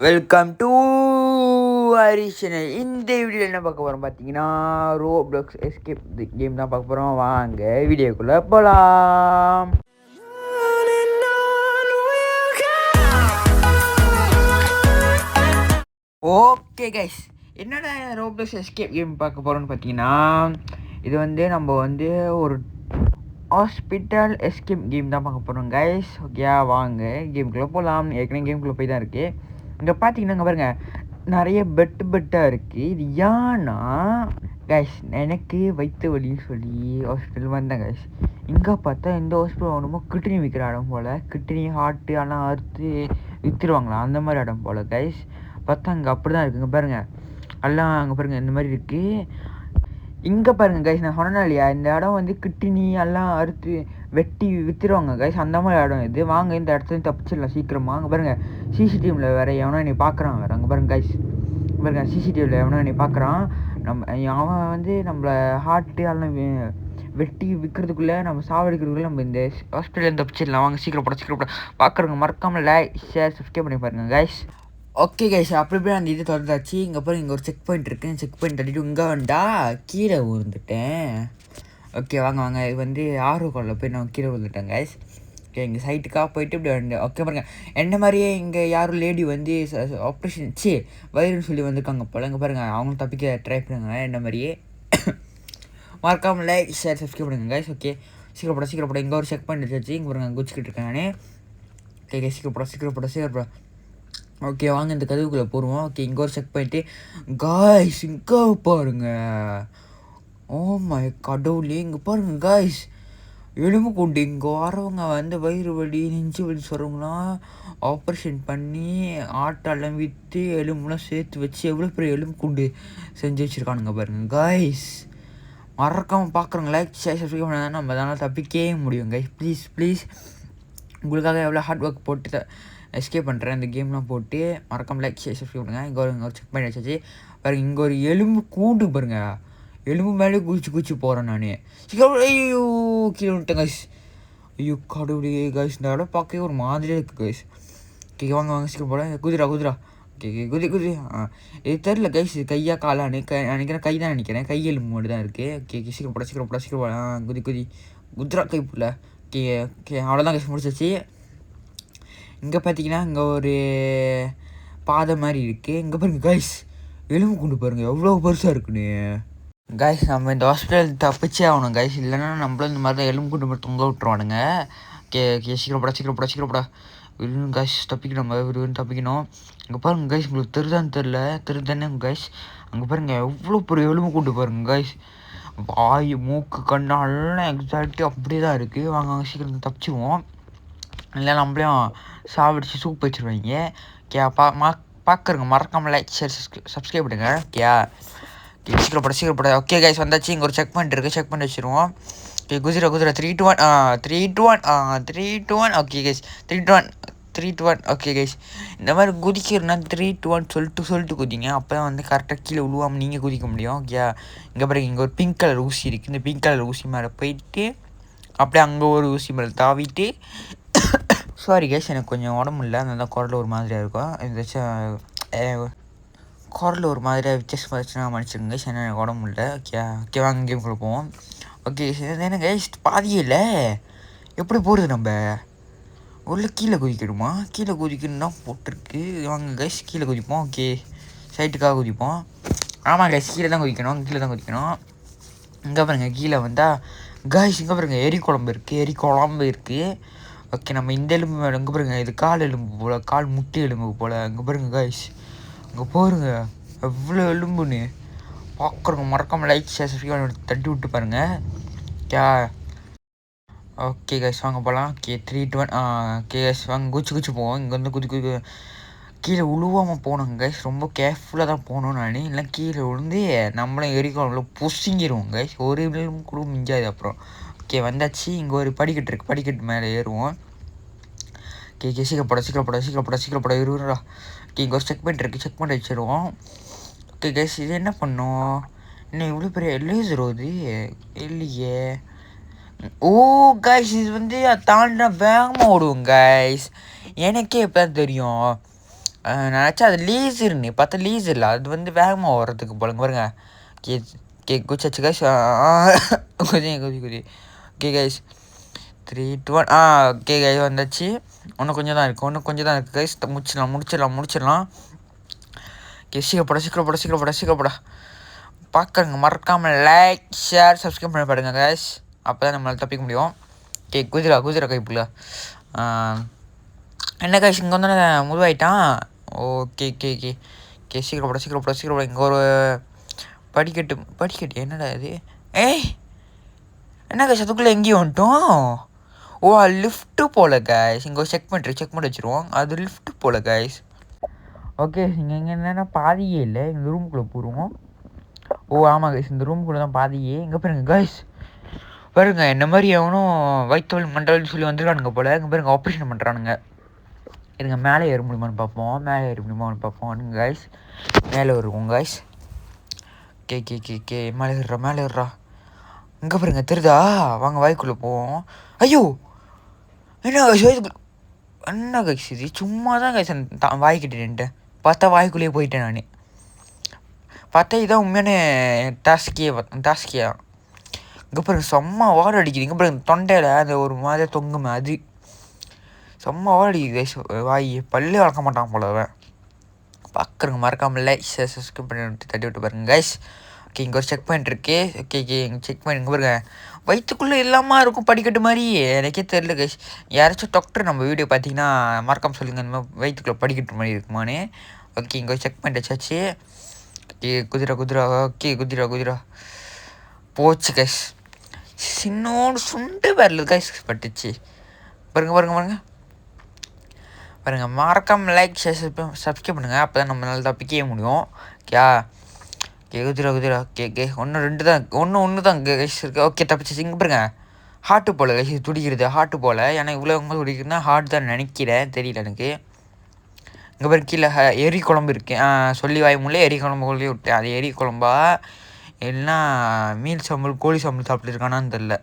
Welcome to ஹரிஷனல். இந்த வீடியோவில் என்ன பார்க்க போகிறோம் பார்த்தீங்கன்னா, ரோப்ளாக்ஸ் எஸ்கேப் கேம் தான் பார்க்க போகிறோம். வாங்க வீடியோக்குள்ளே போகலாம். ஓகே கைஸ், என்னடா ரோப்ளாக்ஸ் எஸ்கேப் கேம் பார்க்க போகிறோம்னு பார்த்தீங்கன்னா, இது வந்து நம்ம வந்து ஒரு ஹாஸ்பிட்டல் எஸ்கேப் கேம் தான் பார்க்க போகிறோம் கைஸ். ஓகே, வாங்க கேமுக்குள்ளே போகலாம். ஏற்கனவே கேமுக்குள்ளே போய் தான் இருக்குது. இங்கே பார்த்தீங்கன்னா இங்கே பாருங்க, நிறைய பெட்டாக இருக்குது. இது ஏன்னா கைஸ், எனக்கு வயிற்று வலின்னு சொல்லி ஹாஸ்பிட்டல் வந்தேன் கைஸ். இங்கே பார்த்தா இந்த ஹாஸ்பிட்டல் ஒன்றுமோ கிட்னி விற்கிற இடம் போல், கிட்னி ஹார்ட்டு எல்லாம் அறுத்து விற்றுருவாங்களா அந்த மாதிரி இடம் போல் கைஸ். பார்த்தா அங்கே அப்படி தான் இருக்குங்க பாருங்கள், எல்லாம் அங்கே பாருங்கள் இந்த மாதிரி இருக்குது. இங்கே பாருங்கள் கைஸ், நான் சொன்னேன் இல்லையா, இந்த இடம் வந்து கிட்னி எல்லாம் அறுத்து வெட்டி விற்றுருவாங்க கைஸ், அந்த மாதிரி இடம் இது. வாங்க இந்த இடத்துல தப்பிச்சிடலாம் சீக்கிரமாக. அங்கே பாருங்கள், சிசிடிவியில் வேறு எவனோ என்னை பார்க்குறான் வேறு. அங்கே பாருங்கள் கைஸ், பாருங்க சிசிடிவியில் எவனோ என்னை பார்க்குறான். அவன் வந்து நம்மளை ஹார்ட்டு எல்லாம் வெட்டி விற்கிறதுக்குள்ளே, நம்ம சாவடிக்கிறதுக்குள்ளே நம்ம இந்த ஹாஸ்பிட்டலேருந்து தப்பிச்சிடலாம். வாங்க சீக்கிரம் போட பார்க்குறவங்க மறக்காமல் லைக் ஷேர் சப்ஸ்கிரைப் பண்ணி பாருங்கள் கைஸ். ஓகே கைஸ், அப்படி அந்த இது தொடர்ந்தாச்சு. இங்கே பாருங்க, இங்கே ஒரு செக் பாயிண்ட் இருக்குது. செக் பாயிண்ட் தள்ளிட்டு இங்கே வந்தா கீழே விழுந்துட்டேன். ஓகே வாங்க இது வந்து ஆர்வக்கோளில் போய் நான் கீழே விழுந்துட்டேன் கைஸ். ஓகே, இங்கே சைட்டுக்காக போயிட்டு இப்படி வந்து ஓகே பாருங்க, என்ன மாதிரியே இங்கே யாரும் லேடி வந்து ஆப்ரேஷன் வயிறுன்னு சொல்லி வந்திருக்காங்க போல். இங்கே பாருங்கள், அவங்களும் தப்பிக்க ட்ரை பண்ணுங்க என்ன மாதிரியே. மறக்காமல் லைக் ஷேர் சப்ஸ்கிரைப் பண்ணுங்க கைஸ். ஓகே சீக்கிரப்பட இங்கே ஒரு செக் பாயிண்ட் வச்சு இங்கே பாருங்க குச்சிக்கிட்டு இருக்கேன் நான். ஓகே சீக்கிரப்பட. ஓகே வாங்க இந்த கதவுக்குள்ளே போடுவோம். ஓகே, இங்கே ஒரு செக் பாயிண்ட்டு காய்ஸ். இங்கே பாருங்க, ஓ மை கடவுளே, இங்கே பாருங்க காய்ஸ், எலும்பு கொண்டு இங்கே வரவங்க வந்து வயிறு வலி நெஞ்சு வலி சொல்கிறவங்களாம் ஆப்ரேஷன் பண்ணி ஆட்டெல்லாம் விற்று எலும்புலாம் சேர்த்து வச்சு எவ்வளோ பெரிய எலும்பு கொண்டு செஞ்சு வச்சுருக்கானுங்க பாருங்க காய்ஸ். மறக்காமல் பார்க்குறோங்க லைக் ஷேர் சப்ஸ்கிரைப் பண்ணால் நம்ம அதனால் தப்பிக்கவே முடியும் கைஸ். ப்ளீஸ் உங்களுக்காக எவ்வளோ ஹார்ட் ஒர்க் போட்டு எஸ்கேப் பண்ணுறேன் இந்த கேம்லாம் போட்டு. மறக்காமல் லைக் ஷேர் சப்ஸ்கிரைப் பண்ணுங்கள். இங்கே ஒரு செக் பண்ணி வச்சாச்சு பாருங்கள். இங்கே ஒரு எலும்பு கூண்டு பாருங்கள், எலும்பு மேலே குதிச்சு போகிறேன் நான். ஐயோ கீழே விட்டேன் கைஸ். ஐயோ கடவுளே கைஸ், இந்த இடம் பார்க்கவே ஒரு மாதிரியே இருக்குது கைஸ். ஓகே வாங்க சீக்கிரம் போட. குதிரா ஓகே குதி. இது தெரில கைஸ், இது கையா காலான்னு நினைக்கிறேன். கை தான் நினைக்கிறேன், கை எலும்பு மட்டும் தான் இருக்குது. ஓகே சீக்கிரம் போட. குதிரா கை புள்ள. ஓகே அவ்வளோதான் கைஸ், முடிச்சாச்சு. இங்கே பார்த்தீங்கன்னா இங்கே ஒரு பாதை மாதிரி இருக்குது. இங்கே பாருங்கள் கைஸ், எலும்பு கொண்டு பாருங்கள் எவ்வளோ பெருசாக இருக்குன்னு. கைஸ், நம்ம இந்த ஹாஸ்பிட்டல் தப்பிச்சே ஆகணும் கைஸ், இல்லைன்னா நம்மளும் இந்த மாதிரி தான் எலும்பு கொண்டு போய் தொங்க விட்டுருவானுங்க. சீக்கிரம் போட விருன்னு கைஸ், தப்பிக்கணும். இங்கே பாருங்கள் கைஸ், உங்களுக்கு தெரியுதானே கைஸ். அங்கே பாருங்கள் எவ்வளோ பெரிய எலும்பு கொண்டு பாருங்கள் கைஸ். வாய் மூக்கு கண்ணெல்லாம் எக்ஸாக்டாக அப்படியே தான் இருக்குது. வாங்க சீக்கிரம் தப்பிச்சுவோம், இல்லை நம்மளையும் சாப்பிடுச்சு சூப் வச்சுருவாங்க. ஓகே பார்க்குறங்க மறக்காமல் லைக் ஷேர் சப்ஸ்கிரைப் பண்ணுங்க. ஓகே சீக்கிரப்பட. ஓகே கைஸ் வந்தாச்சு. இங்கே ஒரு செக் பாயிண்ட் இருக்குது, செக் பண்ணி வச்சுருவோம். ஓகே குதிரை 3 2 1 ஓகே கைஸ் 3 2 1 ஓகே கைஸ். இந்த மாதிரி குதிக்கிறதுனா 3 2 1 சொல்லிட்டு குதிங்க, அப்போ தான் வந்து கரெக்டாக கீழே விழுவாமல் நீங்கள் குதிக்க முடியும். ஓகே இங்கே பாருங்க, இங்கே ஒரு பிங்க் கலர் ஊசி இருக்குது. இந்த பிங்க் கலர் ஊசி மேலே போயிட்டு அப்படியே அங்கே ஒரு ஊசி மேலே தாவிட்டு சாரி கேஸ், எனக்கு கொஞ்சம் உடம்பு இல்லை, அதனால தான் குரல் ஒரு மாதிரியாக இருக்கும். குரல் ஒரு மாதிரியாக வித்தியாசமாச்சுன்னா மன்னிச்சுங்க கேஸ், ஏன்னா எனக்கு உடம்பு இல்லை. ஓகே வாங்க கேம் கொடுப்போம். ஓகே என்ன கேஸ், பாதியே இல்லை, எப்படி போடுறது நம்ம உள்ள கீழே குதிக்கணுமா? கீழே குதிக்கணும் தான் போட்டிருக்கு. வாங்க கைஸ் கீழே குதிப்போம். ஓகே சைட்டுக்காக குதிப்போம். ஆமாம் கைஸ், கீழே தான் குதிக்கணும். இங்கே பாருங்க, கீழே வந்தால் கைஸ் இங்கே பாருங்க எரி குழம்பு இருக்குது. ஓகே நம்ம இந்த எலும்பு மேலே இங்கே பாருங்க, இது கால் எலும்பு போல், கால் முட்டி எலும்பு போல். இங்கே பாருங்க கைஸ், இங்கே பாருங்க எவ்வளோ எலும்புன்னு. பார்க்குறவங்க மறக்காமல் லைக் ஷேர் சப்ஸ்கிரைப் தட்டி விட்டு பாருங்கள். ஓகே கைஸ் வாங்க போகலாம். ஓகே 3 2 1 ஓகே கைஸ் வாங்க குச்சி போவோம். இங்கே வந்து குதி கீழே உழுவாமல் போகணுங்க கைஸ், ரொம்ப கேர்ஃபுல்லாக தான் போகணும் நான், இல்லை கீழே விழுந்து நம்மளும் எரிக்கோளம்ல புசிங்கிடுவோம் கைஸ், ஒரு எலும்பு கூட மிஞ்சாது அப்புறம். ஓகே வந்தாச்சு. இங்கே ஒரு படிக்கட்டு இருக்குது, படிக்கட்டு மேலே ஏறுவோம். ஓகே சீக்கிரப்பட இருடா. ஓகே இங்கே ஒரு செக் பாயிண்ட் இருக்குது, செக் பண்ணி வச்சுருவோம். ஓகே கைஸ், இது என்ன பண்ணோம், இன்னும் இவ்வளோ பெரிய லேசர் வருது இல்லையே. ஓ கைஸ், இது வந்து தாண்டினா வேகமாக ஓடுவோம் கைஸ், எனக்கே இப்போ தான் தெரியும். நினச்சா அது லீசர்னு பார்த்தா லீஸ் இல்லை, அது வந்து வேகமாக ஓடுறதுக்கு போலங்க பாருங்க. கே கே குச்சாச்சு கைஸ். குதி குதி குதி. ஓகே கைஸ் 3 2 1 ஓகே கைஸ் வந்தாச்சு. இன்னும் கொஞ்சம் தான் இருக்குது கைஸ். முடிச்சிடலாம். ஓகே சீக்கிரப்பட பார்க்குறங்க மறக்காமல் லைக் ஷேர் சப்ஸ்கிரைப் பண்ணி பாருங்க கைஸ். அப்போ தான் நம்மளால் தப்பிக்க முடியும். ஓகே குதிரா கைப்புல என்ன கைஸ் இங்கே வந்து முதுவாயிட்டான். ஓகே சீக்கிரப்பட. இங்கே ஒரு படிக்கட்டு என்னடா இது? என்ன கைஸ் அதுக்குள்ளே எங்கேயும் வந்துட்டோம். லிஃப்ட்டு போல கைஸ். இங்கே செக் பண்ணி வச்சுருவோம். அது லிஃப்ட்டு போல கைஸ். ஓகே இங்கே என்னென்னா பாதியே இல்லை. இந்த ரூமுக்குள்ளே போடுவோம். ஆமாம் கைஸ் இந்த ரூமுக்குள்ளே தான் பாதியே. இங்கே பாருங்க கைஸ், பாருங்க என்ன மாதிரி எவனும் வயிற்று மண்டல்னு சொல்லி வந்துருக்கானுங்க போல. இங்கே பாருங்க ஆப்ரேஷன் பண்ணுறானுங்க. இதுங்க மேலே ஏற முடியுமான்னு பார்ப்போம். கைஸ் மேலே வருவோம் கைஸ். கே மேலே ஏறுறா. இங்கே பாருங்க தெரியுதா? வாங்க வாய்க்குள்ளே போவோம். ஐயோ என்ன கைஸ் என்ன கைஸ் இது? சும்மா தான் கைஸ் வாய்க்கிட்டு நின்ட்டேன். பார்த்தா வாய்க்குள்ளேயே போயிட்டேன் நான். பார்த்தா இதான் உண்மையான டாஸ்கியா. இங்கே பாருங்க செம்ம வாடை அடிக்குது. இங்கே பாருங்க தொண்டையில் அந்த ஒரு மாதிரி தொங்குமே, அது செம்ம வாடை அடிக்குது கைஸ். வாய் பல்லே வளர்க்க மாட்டான் போல அவன். பார்க்குறங்க மறக்காமல் சப்ஸ்கிரைப் பண்ணி தட்டி விட்டு பாருங்க கைஸ். ஓகே இங்கே ஒரு செக் பாயிண்ட் இருக்கு. ஓகே செக் பாயிண்ட் இங்கே பாருங்க வயிற்றுக்குள்ளே இல்லாமல் இருக்கும் படிக்கட்டு மாதிரி. எனக்கே தெரியல கைஸ். யாராச்சும் டாக்டர் நம்ம வீடியோ பார்த்தீங்கன்னா மறக்காமல் சொல்லுங்கள் இந்த மாதிரி வயிற்றுக்குள்ளே படிக்கட்டு மாதிரி இருக்குமான்னு. ஓகே இங்கே ஒரு செக் பாயிண்ட் வச்சாச்சு. ஓகே குதிரா. ஓகே குதிரா போச்சு கைஸ். சின்னோடு சுண்டு வரல கைஸ் பட்டுச்சு. பாருங்க மறக்காமல் லைக் ஷேர் சப்ஸ்கிரைப் பண்ணுங்கள். அப்போ தான் நம்மளால் தப்பிக்கவே முடியும். குதிரா. ஒன்று தான் கைஸ் இருக்குது. ஓகே தப்பிச்சு. இங்கே பாருங்க ஹார்ட்டு போல் கைஸ் துடிக்கிறது. ஹார்ட்டு போல் ஏன்னா இவ்வளோ துடிக்கிறதுனா ஹார்ட் தான் நினைக்கிறேன், தெரியல எனக்கு. இங்கே பாரு கீழே எரி குழம்பு இருக்குது. சொல்லி வாய் முள்ளே எரி குழம்பு கொள்ளி விட்டேன். அது எரி குழம்பா இல்லைன்னா மீல் சாம்பல் கோழி சாம்பல் சாப்பிட்டுருக்கானான்னு தெரில.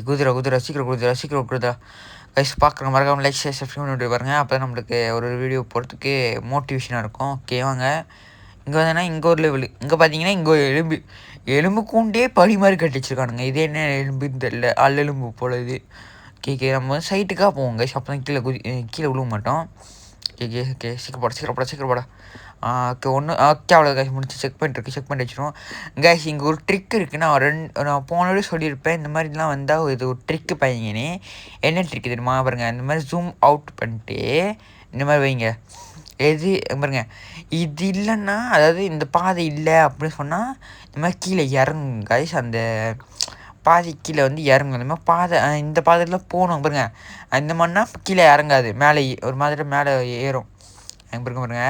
குதிரா சீக்கிரம் குதிரா கைஸ். பார்க்குற மறக்காமல் லைக் ஷேர் சப்ஸ்கிரைப் பண்ணிட்டு பாருங்க. அப்போ தான் நம்மளுக்கு ஒரு வீடியோ போகிறதுக்கு மோட்டிவேஷனாக இருக்கும். ஓகே வாங்க இங்கே வந்தேன்னா இங்கே ஒரு லெவலு. இங்கே பார்த்தீங்கன்னா இங்கே ஒரு எலும்பு கூண்டே படி மாதிரி கட்டி வச்சுருக்கானுங்க. இது என்ன எலும்புன்னு தெரில, எலும்பு போல் இது. நம்ம வந்து சைட்டுக்காக போவோம் கைஸ். அப்போ தான் கீழே விழுக மாட்டோம். சீக்கிரப்பட. ஒன்று அவ்வளோ கைஸ் முடிச்சு செக் பண்ணி வச்சுருவோம் கைஸ். இங்கே ஒரு ட்ரிக் இருக்குது. நான் போனோடய சொல்லியிருப்பேன் இந்த மாதிரிலாம் வந்தால் இது ஒரு ட்ரிக்கு பையங்கன்னு. என்ன ட்ரிக்கு தெரியுமா? பாருங்க இந்த மாதிரி ஜூம் அவுட் பண்ணிட்டு இந்த மாதிரி வைங்க. எது பாருங்க இது இல்லைன்னா, அதாவது இந்த பாதை இல்லை அப்படின்னு சொன்னால் இந்த மாதிரி கீழே இறங்கும் கைஸ். அந்த பாதை கீழே வந்து இறங்கும். இந்த மாதிரி பாதை இந்த பாதையில் போகணும் பாருங்க. இந்த மாதிரினா கீழே இறங்காது, மேலே ஒரு மாதிரி மேலே ஏறும். பாருங்க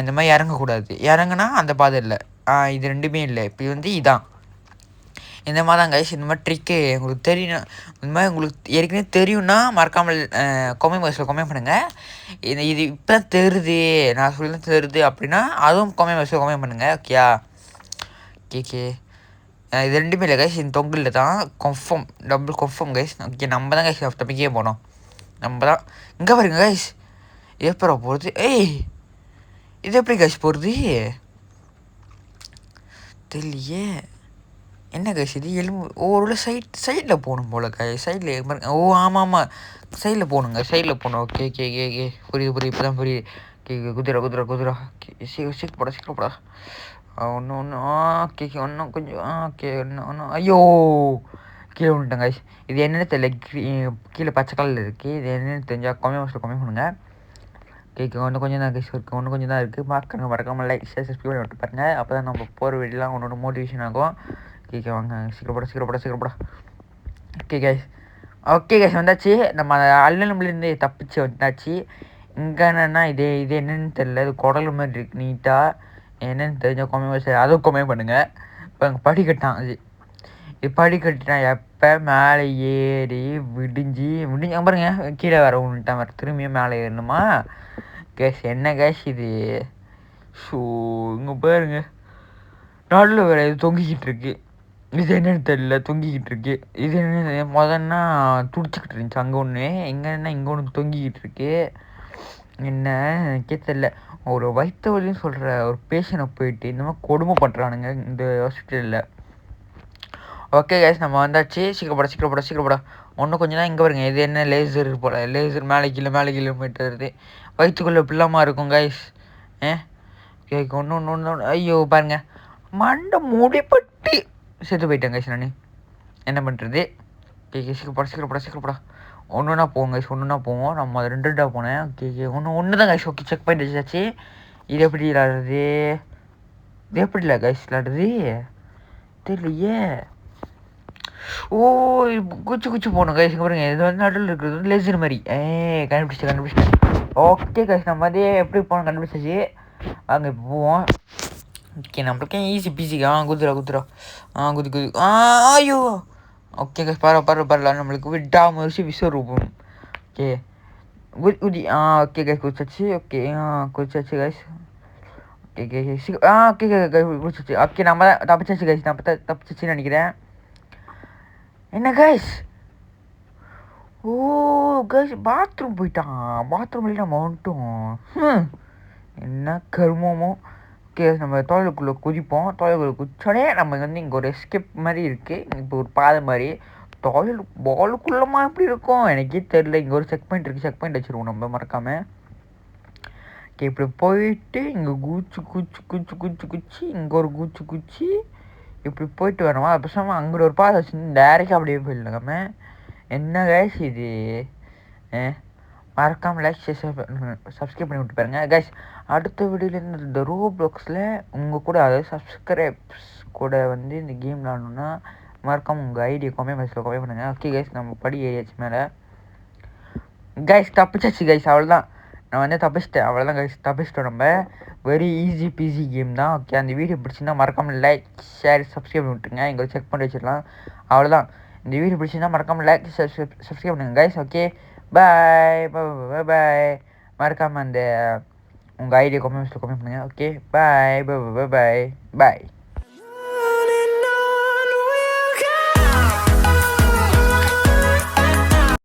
இந்த மாதிரி இறங்கக்கூடாது. இறங்குனா அந்த பாதை இல்லை. இது ரெண்டுமே இல்லை. இப்போ வந்து இதான் இந்த மாதிரி தான் கைஸ். இந்த மாதிரி ட்ரிக்கு உங்களுக்கு தெரியணும், இந்த மாதிரி உங்களுக்கு ஏற்கனவே தெரியும்னா மறக்காமல் கமெண்ட் பண்ணுங்கள். இது இப்போ தான் தெரியுது, நான் சொல்லி தான் தெரியுது அப்படின்னா அதுவும் கமெண்ட் பண்ணுங்கள். ஓகேயா? இது ரெண்டுமே இல்லை கைஸ். இந்த தொங்கில் தான் டபுள் கன்ஃபார்ம் கைஸ். ஓகே நம்ம தான் கைஸ் தப்பிக்கே போனோம். நம்ம தான். இங்கே பாருங்க கைஸ் எப்போ போகிறது? இது எப்படி கைஸ் போகிறது தெரியலையே. என்ன கைஸ் இது எலும்பு ஒரு சைடில் போகணும் போல கைஸ். சைடில் பாருங்க. ஆமாம் சைடில் போகணுங்க. ஓகே புரியுது இப்போ தான் புரியுது. குதிரா சீக்கிரப்படா. ஒன்று இன்னும் கொஞ்சம் ஒன்று ஐயோ கீழே விட்டுட்டேன் கைஸ். இது என்னென்னு தெரியல, கீழே பச்சை கலரில் இருக்குது. இது என்னென்னு தெரிஞ்சால் கமெண்ட் பண்ணுங்கள். இன்னும் கொஞ்சம் தான் கைஸ் இருக்குது. மறக்காமல் லைக் ஷேர் சப்ஸ்கிரைப் பண்ணி பாருங்கள். அப்போ தான் நம்ம போகிற வீடியோலாம் ஒன்றோட மோட்டிவேஷன் ஆகும். வாங்க சீக்கிரப்படா. ஓகே கைஸ் வந்தாச்சு. நம்ம அல்லிலேருந்து தப்பிச்சு வந்தாச்சு. இங்கே என்னென்னா இது என்னென்னு தெரியல. இது குடல் மாதிரி இருக்குது நீட்டாக. என்னென்னு தெரிஞ்சால் அதுவும் கமெண்ட் பண்ணுங்கள். இப்போ அங்கே படிக்கட்டான் இது படிக்கட்டுனா எப்போ மேலே ஏறி விடிஞ்சு பாருங்க கீழே வர ஒன்றுட்டான். திரும்பியும் மேலே ஏறணுமா கேஷ்? என்ன கேஷ் இது? ஸோ இங்கே பாருங்க நடுவில் வேறு இது தொங்கிக்கிட்டு இருக்கு. இது என்னன்னு தெரியல, தொங்கிக்கிட்டு இருக்கு. இது என்ன முதன்னா துடிச்சிக்கிட்டு இருந்துச்சு அங்கே ஒன்று, இங்கே ஒன்று தொங்கிக்கிட்டு இருக்கு. என்ன எனக்கே தெரியல. ஒரு வயிற்று வலின்னு சொல்கிற ஒரு பேஷண்ட்டை போயிட்டு இந்த மாதிரி கொடுமை பண்ணுறானுங்க இந்த ஹாஸ்பிட்டலில். ஓகே கைஸ், நம்ம வந்தாச்சு. சீக்கிரப்பட. ஒன்றும் கொஞ்சம் தான் இங்கே வருங்க. இது என்ன லேசர் போல், லேசர் மேலே கீழே போயிட்டு வருது. வயிற்றுக்குள்ளே பிள்ளமா இருக்கும் கைஸ். கேட்க ஒன்று ஐயோ பாருங்க, மண்டை முடிப்பட்டு செத்து போயிட்டேன் கைஸ். நான் என்ன பண்ணுறது? சீக்கிரப்பட. ஒன்றுனா போவோம் கைஸ், போவோம். நம்ம அது 2 போனேன். ஓகே ஒன்று தான் கைஸ். ஓகே, செக் பாயிண்ட் வச்சாச்சு. இது எப்படி விளாடுறது? இது எப்படி இல்லை கைஸ் விளாடுறது தெரியலையே. ஓ, குச்சி போகணும் கைஸ். பாருங்க, இது வந்து நடுவில் இருக்கிறது வந்து லேசர் மாதிரி. கண்டுபிடிச்சிட்டேன். ஓகே கைஸ், நம்ம அதே எப்படி போகணும் கண்டுபிடிச்சாச்சு. வாங்க இப்போ போவோம். ஓகே, நம்மளுக்கே ஈஸி பீஸிக்கா. குதிரை குதி. ஐயோ. ஓகே கைஸ், பரவாயில்ல. நம்மளுக்கு விடாமுயற்சி விஸ்வரூபம். ஓகே குதி. ஓகே கைஸ், குதிச்சாச்சு. ஓகே குதிச்சாச்சு கைஸ். ஓகே குதிச்சாச்சு. ஓகே, நம்ம தப்பிச்சாச்சு கைஸ். நம்ம தப்பிச்சாச்சுன்னு நினைக்கிறேன். என்ன கைஸ்? ஓ கைஸ், பாத்ரூம் போயிட்டான். பாத்ரூம் இல்லை, நம்ம வந்துட்டோம். என்ன கருமமோ. ஓகே, நம்ம டாய்லெட்டுக்குள்ளே குதிப்போம். டாய்லெட்டுக்குள்ளே குதிச்சோடனே நம்ம வந்து இங்கே ஒரு எஸ்கேப் மாதிரி இருக்குது. இப்போ ஒரு பாதை மாதிரி. டாய்லெட் பாலுக்குள்ளமா எப்படி இருக்கும் எனக்கே தெரில. இங்கே ஒரு செக் பாயிண்ட் இருக்குது. செக் பாயிண்ட் வச்சுருவோம் நம்ம மறக்காமல். ஓகே, இப்படி போயிட்டு இங்கே குச்சி இங்கே ஒரு குச்சி இப்படி போயிட்டு வரணுமா? அது பேசாமல் அங்கே ஒரு பாதை வச்சு டேரெக்டாக அப்படியே போயிடலாம. என்ன கைஸ் இது? மறக்காமல் லைக் சப்ஸ்கிரைப் பண்ணி விட்டு பாருங்க கைஸ். அடுத்த வீடியோலேருந்து இந்த ரோப்ளாக்ஸில் உங்கள் கூட, அதாவது சப்ஸ்கிரைப்ஸ் கூட வந்து இந்த கேம் விளாடணுன்னா மறக்காமல் உங்கள் ஐடியை கமெண்ட் பண்ணுங்கள். ஓகே கைஸ், நம்ம படி ஏறியாச்சு மேலே. கைஸ் தப்பிச்சாச்சு கைஸ், அவ்வளோதான். நான் வந்து தப்பிச்சிட்டேன், அவ்வளோதான் கைஸ். தப்பிச்சிட்டோம் நம்ம. வெரி ஈஸி பீஸி கேம் தான். ஓகே, அந்த வீடியோ பிடிச்சிருந்தா மறக்காமல் லைக் ஷேர் சப்ஸ்கிரைப் பண்ணி விட்டுருங்க. இங்கே செக் பண்ணி வச்சிடலாம். அவ்வளோதான். இந்த வீடியோ பிடிச்சிருந்தா மறக்காமல் லைக் சப்ஸ்கிரைப் பண்ணுங்கள் கைஸ். ஓகே, பாய். மறக்காமல் அந்த உங்கள் ஐடியா கமெண்ட் பண்ணுங்கள். ஓகே, பாய்.